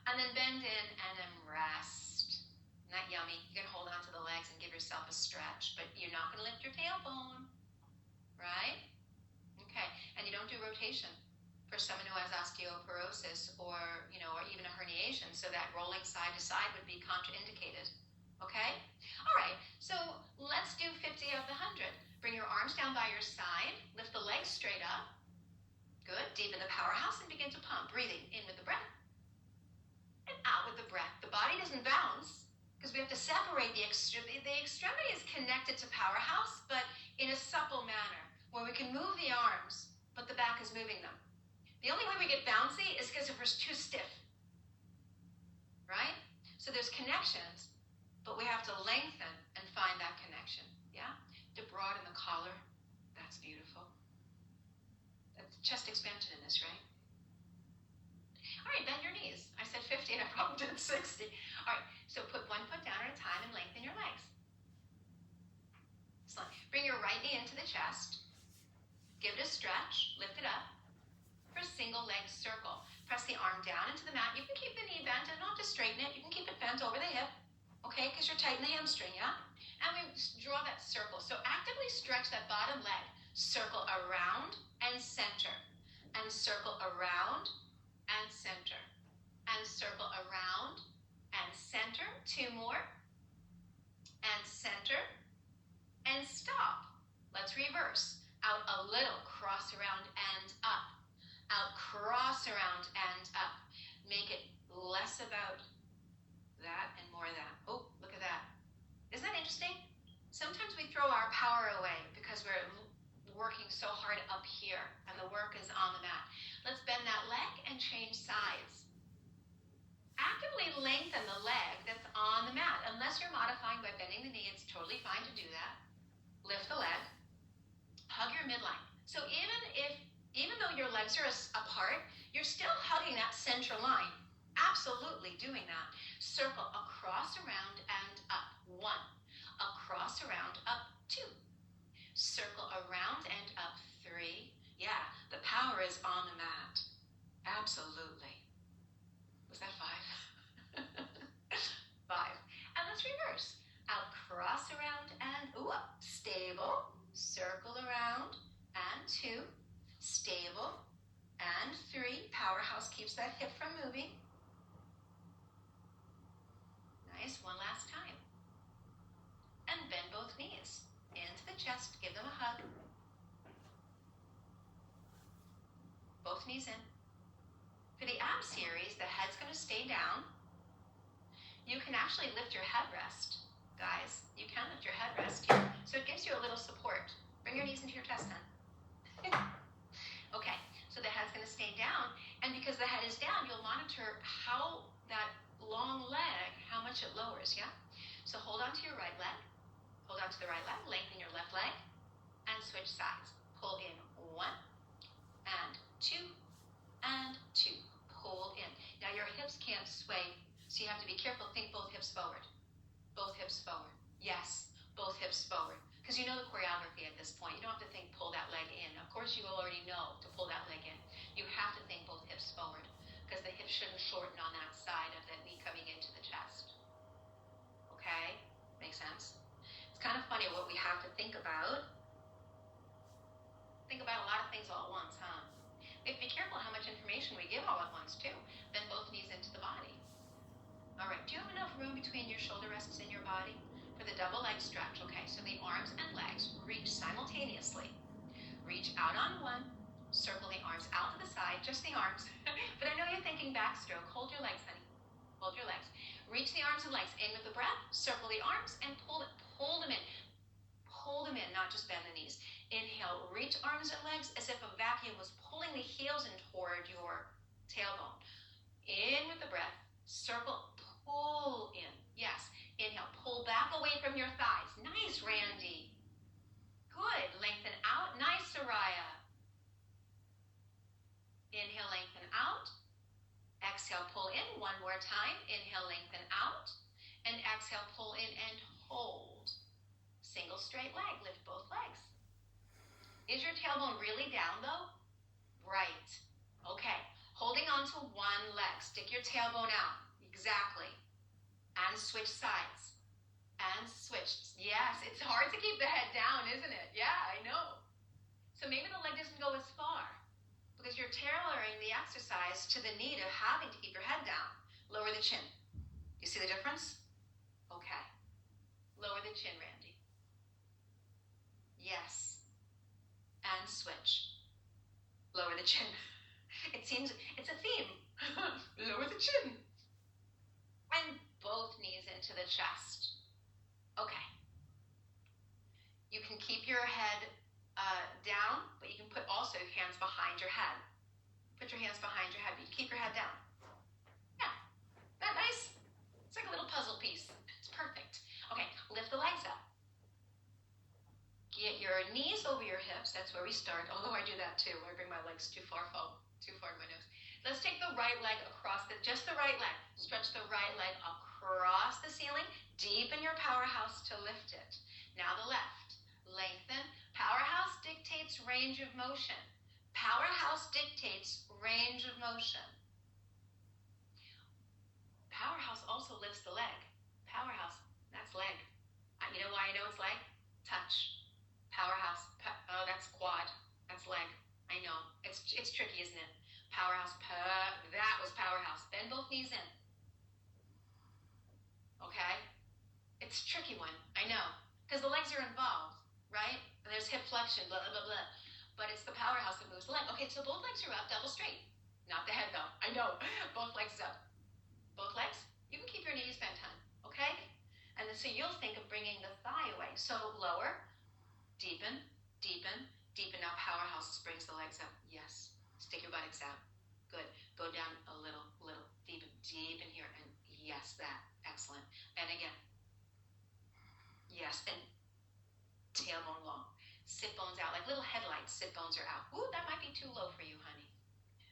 And then bend in and then rest. Isn't that yummy? You can hold on to the legs and give yourself a stretch, but you're not going to lift your tailbone. Right? Okay. And you don't do rotation for someone who has osteoporosis or even a herniation, so that rolling side to side would be contraindicated. Okay? All right. So let's do 50 of the 100. Bring your arms down by your side. Lift the legs straight up. Good. Deepen the powerhouse and begin to pump. Breathing in with the breath and out with the breath. The body doesn't bounce because we have to separate the extremity. The extremity is connected to powerhouse, but in a supple manner where we can move the arms, but the back is moving them. The only way we get bouncy is because if we're too stiff, right? So there's connections, but we have to lengthen and find that connection. Yeah? To broaden the collar. That's beautiful. That's chest expansion in this, right? All right, bend your knees. I said 50 and I probably did 60. All right, so put one foot down at a time and lengthen your legs. Excellent. Bring your right knee into the chest. Give it a stretch. Lift it up for a single leg circle. Press the arm down into the mat. You can keep the knee bent and not just straighten it. You can keep it bent over the hip, okay, because you're tight in the hamstring, yeah? And we draw that circle. So actively stretch that bottom leg. Circle around and center. And circle around and center. And circle around and center. 2 more. And center. And stop. Let's reverse. Out a little. Cross around and up. Out, cross around and up. Make it less about that and more of that. Oh, look at that. Isn't that interesting? Sometimes we throw our power away because we're working so hard up here and the work is on the mat. Let's bend that leg and change sides. Actively lengthen the leg that's on the mat. Unless you're modifying by bending the knee, it's totally fine to do that. Lift the leg. Hug your midline. So even though your legs are apart, you're still hugging that center line. Absolutely doing that. Circle across, around, and up. 1. Across, around, up. 2. Circle around and up. 3. Yeah, the power is on the mat. Absolutely. Was that 5? 5. And let's reverse. Out, cross around, and up. Stable. Circle around, and 2. Stable, and 3. Powerhouse keeps that hip from moving. Nice. One last time. And bend both knees into the chest. Give them a hug. Both knees in. For the ab series, the head's going to stay down. You can actually lift your headrest, guys. You can lift your headrest here. So it gives you a little support. Bring your knees into your chest then. Okay, so the head's going to stay down. And because the head is down, you'll monitor how that long leg, how much it lowers, yeah? So hold on to your right leg. Hold on to the right leg. Lengthen your left leg. And switch sides. Pull in 1 and 2 and 2. Pull in. Now your hips can't sway, so you have to be careful. Think both hips forward. Both hips forward. Yes, both hips forward. Because you know the choreography at this point. You don't have to think pull that leg in. Of course you already know to pull that leg in. You have to think both hips forward because the hips shouldn't shorten on that side of the knee coming into the chest. Okay? Makes sense? It's kind of funny what we have to think think about a lot of things all at once, huh? We have to be careful how much information we give all at once, too. Bend both knees into the body. All right, do you have enough room between your shoulder rests and your body for the double leg stretch? Okay, so the arms and legs reach simultaneously. Reach out on one, circle the arms out to the side, just the arms. But I know you're thinking backstroke. Hold your legs, honey. Hold your legs. Reach the arms and legs in with the breath, circle the arms, and pull them in. Pull them in, not just bend the knees. Inhale, reach arms and legs as if a vacuum was pulling the heels in toward your tailbone. In with the breath, circle, pull in. Yes, inhale, pull back away from your thighs. Nice, Randy. Good, lengthen out. Nice, Soraya. Inhale, lengthen out. Exhale, pull in. One more time. Inhale, lengthen out. And exhale, pull in and hold. Single straight leg, lift both legs. Is your tailbone really down though? Right. Okay, holding on to one leg. Stick your tailbone out. Exactly. And switch sides. And switch. Yes, it's hard to keep the head down, isn't it? Yeah, I know. So maybe the leg doesn't go as far because you're tailoring the exercise to the need of having to keep your head down. Lower the chin. You see the difference? Okay. Lower the chin, Randy. Yes. And switch. Lower the chin. It seems it's a theme. Lower the chin. And both knees into the chest. Okay. You can keep your head down, but you can put also hands behind your head. Put your hands behind your head, but you keep your head down. Yeah. Isn't that nice? It's like a little puzzle piece. It's perfect. Okay, lift the legs up. Get your knees over your hips. That's where we start. Although I do that too. I bring my legs too far to my nose. Let's take the right leg across just the right leg. Stretch the right leg across the ceiling. Deepen your powerhouse to lift it. Now the left. Lengthen. Powerhouse dictates range of motion. Powerhouse dictates range of motion. Powerhouse also lifts the leg. Powerhouse, that's leg. You know why I know it's leg? Touch. Powerhouse, oh, that's quad. That's leg. I know. It's tricky, isn't it? Powerhouse, that was powerhouse. Bend both knees in. Okay? It's a tricky one, I know. Because the legs are involved, right? And there's hip flexion, blah, blah, blah. But it's the powerhouse that moves the leg. Okay, so both legs are up, double straight. Not the head, though. I know. Both legs up. Both legs? You can keep your knees bent, hun. Okay? And then so you'll think of bringing the thigh away. So lower, deepen, deepen, deepen. Now powerhouse brings the legs up. Yes. Stick your buttocks out. Good. Go down a little, deepen, deepen here. And yes, that. Excellent. And again. Yes. And tailbone long. Sit bones out. Like little headlights, sit bones are out. Ooh, that might be too low for you, honey.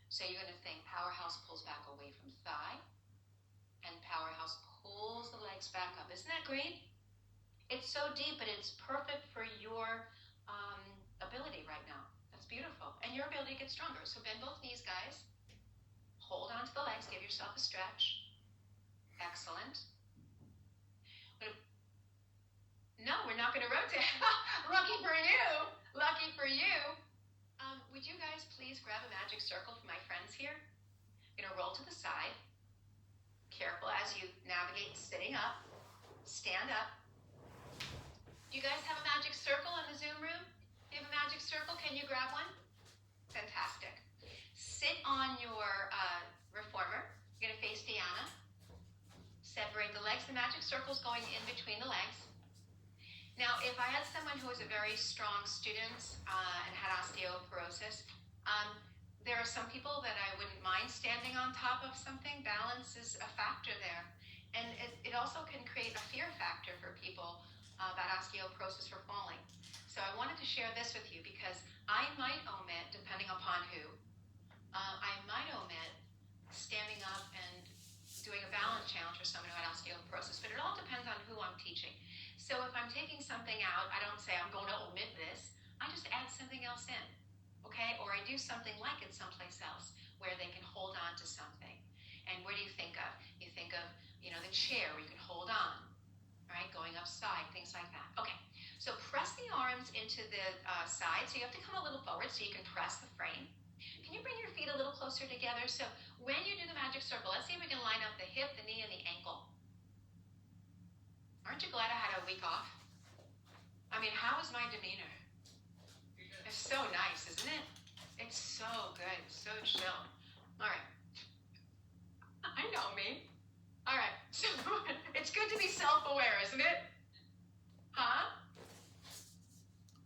So you're going to think powerhouse pulls back away from thigh. And powerhouse pulls the legs back up. Isn't that great? It's so deep, but it's perfect for your ability right now. That's beautiful. And your ability gets stronger. So bend both knees, guys. Hold on to the legs. Give yourself a stretch. Excellent. No, we're not going to rotate. Lucky for you. Lucky for you. Would you guys please grab a magic circle for my friends here? You're going to roll to the side. Careful as you navigate sitting up. Stand up. Do you guys have a magic circle in the Zoom room? Do you have a magic circle? Can you grab one? Fantastic. Sit on your reformer. You're going to face Diana. Separate the legs. The magic circle is going in between the legs. Now, if I had someone who was a very strong student and had osteoporosis, there are some people that I wouldn't mind standing on top of something. Balance is a factor there. And it also can create a fear factor for people about osteoporosis for falling. So I wanted to share this with you because I might omit, depending upon who, I might omit standing up and doing a balance challenge for someone who had osteoporosis, but it all depends on who I'm teaching. So if I'm taking something out, I don't say I'm going to omit this, I just add something else in, okay? Or I do something like it someplace else where they can hold on to something. And what do you think of? You think of, the chair where you can hold on, right? Going upside, things like that. Okay, so press the arms into the side. So you have to come a little forward so you can press the frame. Can you bring your feet a little closer together? So when you do the magic circle, let's see if we can line up the hip, the knee, and the ankle. Aren't you glad I had a week off? I mean, how is my demeanor? It's so nice, isn't it? It's so good, so chill. All right. I know me. All right. So it's good to be self-aware, isn't it? Huh?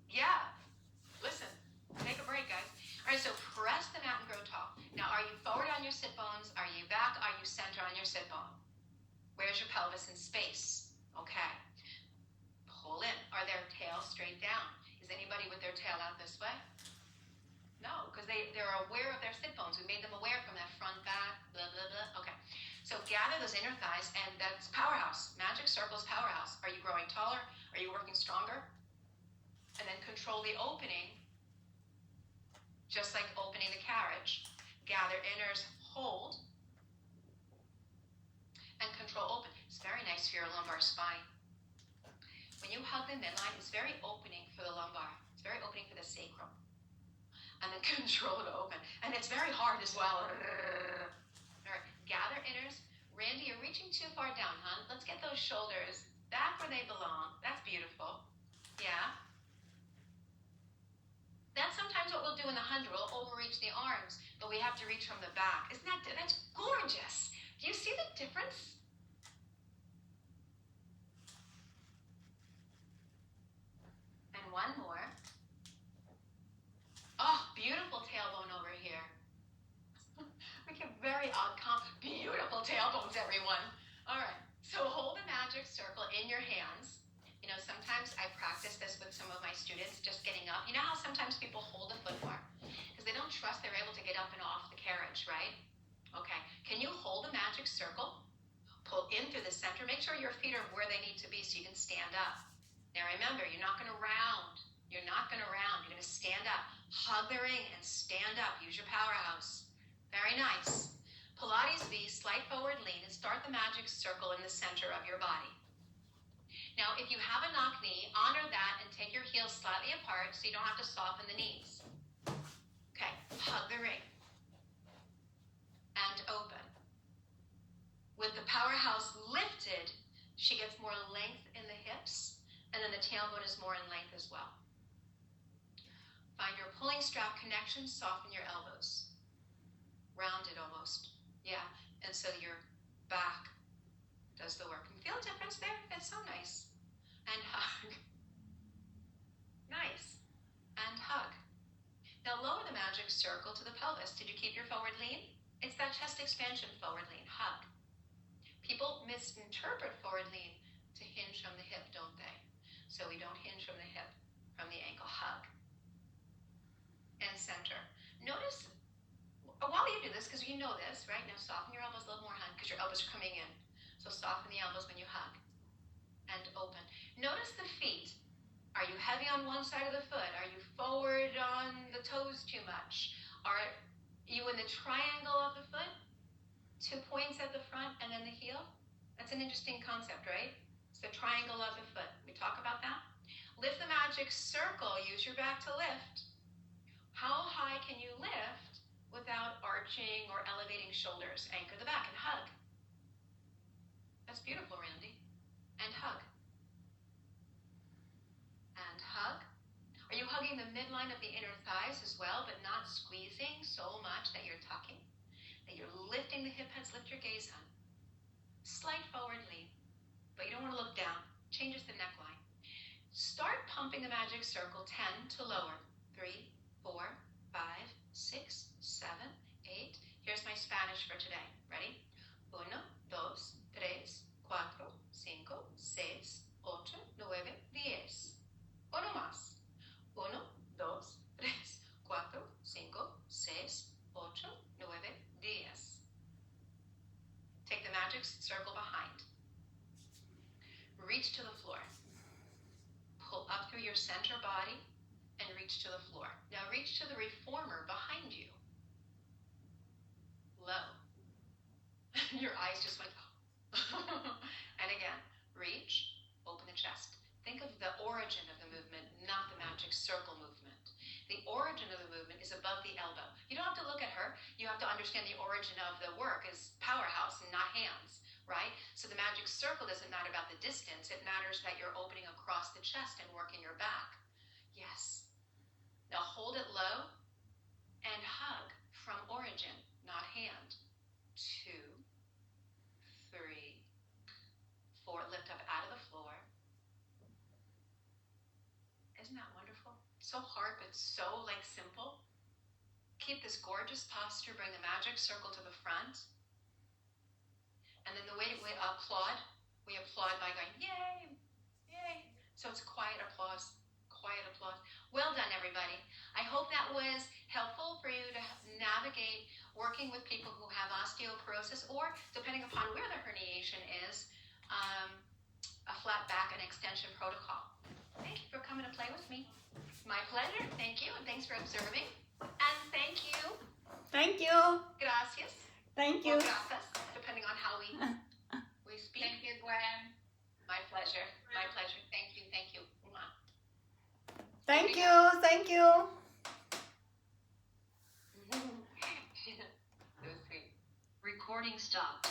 Yeah. Listen, take a break, guys. All right, so press the mat and grow tall. Now, are you forward on your sit bones? Are you back? Are you center on your sit bone? Where's your pelvis in space? Okay. Pull in. Are their tails straight down? Is anybody with their tail out this way? No, because they're aware of their sit bones. We made them aware from that front, back, blah, blah, blah. Okay. So gather those inner thighs, and that's powerhouse. Magic circles, powerhouse. Are you growing taller? Are you working stronger? And then control the opening, just like opening the carriage. Gather inners, hold, and control open. It's very nice for your lumbar spine. When you hug the midline, it's very opening for the lumbar. It's very opening for the sacrum. And then control it open. And it's very hard as well. All right, gather inners. Randy, you're reaching too far down, hon. Let's get those shoulders back where they belong. That's beautiful. Yeah. That's sometimes what we'll do in the 100. We'll overreach the arms, but we have to reach from the back. That's gorgeous. Do you see the difference? And one more. Oh, beautiful tailbone over here. We get very odd comp. Beautiful tailbones, everyone. All right, so hold the magic circle in your hands. You know, sometimes I practice this with some of my students, just getting up. You know how sometimes people hold a foot more? Because they don't trust they're able to get up and off the carriage, right? Okay, can you hold the magic circle? Pull in through the center. Make sure your feet are where they need to be so you can stand up. Now remember, you're not going to round. You're not going to round. You're going to stand up. Hug the ring and stand up. Use your powerhouse. Very nice. Pilates V, slight forward lean, and start the magic circle in the center of your body. Now, if you have a knock knee, honor that and take your heels slightly apart so you don't have to soften the knees. Okay, hug the ring. And open. With the powerhouse lifted, she gets more length in the hips, and then the tailbone is more in length as well. Find your pulling strap connection, soften your elbows. Rounded almost. Yeah, and so your back does the work. And feel a difference there? It's so nice. And hug. Nice. And hug. Now lower the magic circle to the pelvis. Did you keep your forward lean? It's that chest expansion forward lean. Hug. People misinterpret forward lean to hinge from the hip, don't they? So we don't hinge from the hip, from the ankle. Hug. And center. Notice, while you do this, because you know this, right? Now soften your elbows a little more, hun, because your elbows are coming in. So soften the elbows when you hug. And open. Notice the feet. Are you heavy on one side of the foot? Are you forward on the toes too much? Are you in the triangle of the foot? 2 points at the front and then the heel? That's an interesting concept, right? It's the triangle of the foot. We talk about that? Lift the magic circle. Use your back to lift. How high can you lift without arching or elevating shoulders? Anchor the back and hug. That's beautiful, Randy. And hug. And hug. Are you hugging the midline of the inner thighs as well, but not squeezing so much that you're tucking? That you're lifting the hip heads, lift your gaze, hun. Slight forward lean, but you don't want to look down. Changes the neckline. Start pumping the magic circle 10 to lower. 3, 4, 5, 6, 7, 8. Here's my Spanish for today. Ready? 1, 2, 3, 4, 5, 6, 8, 9, 10. Uno más. 1, 2, 3, 4, 5, 6, 8, 9, 10. Take the magic circle behind. Reach to the floor. Pull up through your center body and reach to the floor. Now reach to the reformer behind you. Low. Your eyes just went, and again, reach, open the chest. Think of the origin of the movement, not the magic magic circle movement. The origin of the movement is above the elbow. You don't have to look at her. You have to understand the origin of the work is powerhouse and not hands, right? So the magic circle doesn't matter about the distance. It matters that you're opening across the chest and working your back. Yes. Now hold it low and hug from origin, not hand. 2, 3, 4. Lift up out of the floor. Isn't that wonderful? So hard, but so simple. Keep this gorgeous posture. Bring the magic circle to the front. And then the way we applaud by going, yay, yay. So it's quiet applause, quiet applause. Well done, everybody. I hope that was helpful for you to navigate working with people who have osteoporosis, or depending upon where the herniation is, a flat back and extension protocol. Thank you for coming to play with me. My pleasure. Thank you, and thanks for observing. And thank you. Thank you. Gracias. Thank you. Or gracias, depending on how we speak. Thank you, Gwen. My pleasure. My pleasure. Thank you. Thank you. Mwah. Thank you. Thank you. It was sweet. Recording stopped.